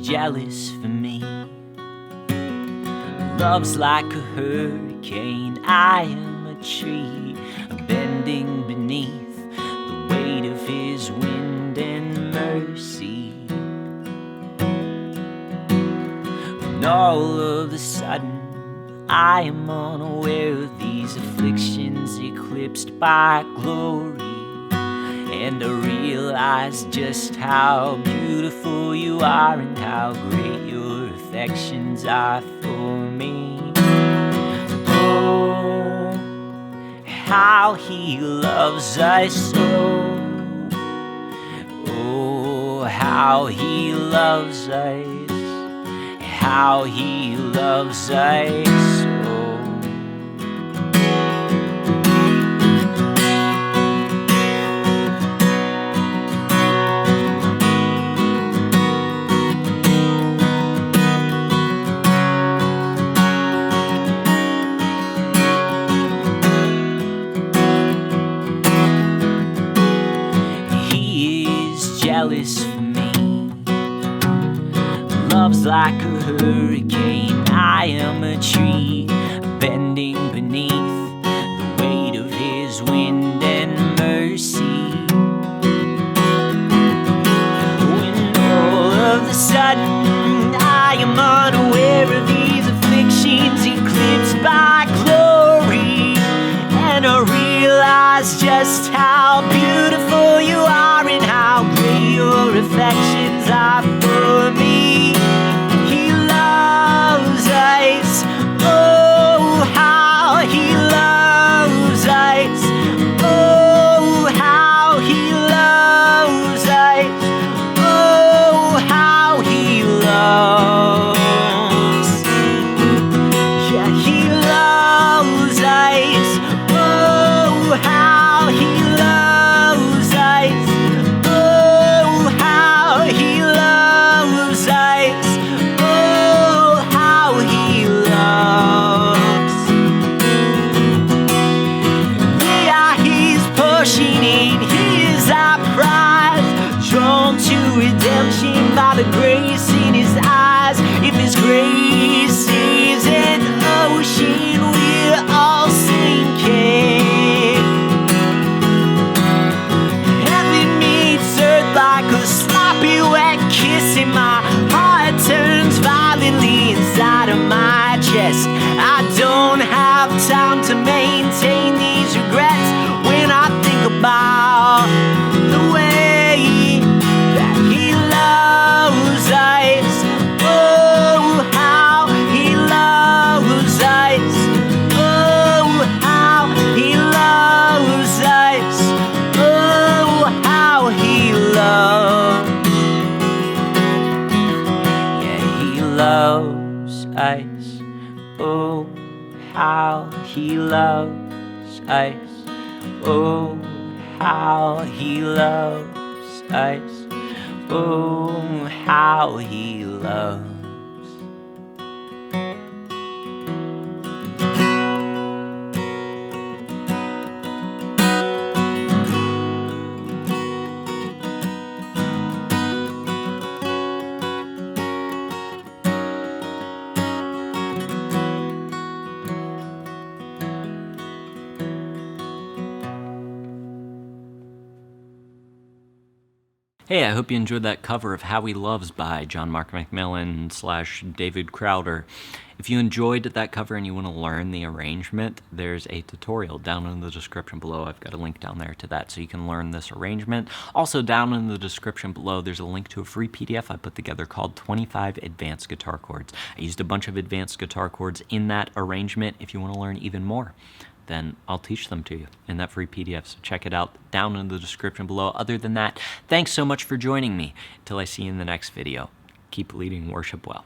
jealous for me. Love's like a hurricane, I am a tree, bending beneath the weight of his wind and mercy. When all of a sudden I am unaware of these afflictions eclipsed by glory, and I realize just how beautiful you are and how great your affections are for me. Oh, how he loves us so. Oh, how he loves us. How he loves us so. Jealous for me. Love's like a hurricane, I am a tree, bending beneath the weight of his wind and mercy. When all of a sudden I am unaware of these afflictions eclipsed by glory, and I realize just how beautiful you are and how great your affections are for me. He loves us, oh how he loves us, oh how he loves us, oh how he loves. Yeah, he loves us, oh how he loves us. Redemption by the grace in his eyes. If his grace is an ocean, we're all sinking. Heaven meets earth like a sloppy wet kiss, and my heart turns violently inside of my chest. I don't have time to maintain these regrets when I think about the way us, oh how he loves us, oh how he loves us, oh how he loves. Hey, I hope you enjoyed that cover of How He Loves by John Mark McMillan / David Crowder. If you enjoyed that cover and you want to learn the arrangement, there's a tutorial down in the description below. I've got a link down there to that so you can learn this arrangement. Also down in the description below, there's a link to a free PDF I put together called 25 Advanced Guitar Chords. I used a bunch of advanced guitar chords in that arrangement. If you want to learn even more, then I'll teach them to you in that free PDF. So check it out down in the description below. Other than that, thanks so much for joining me. Till I see you in the next video, keep leading worship well.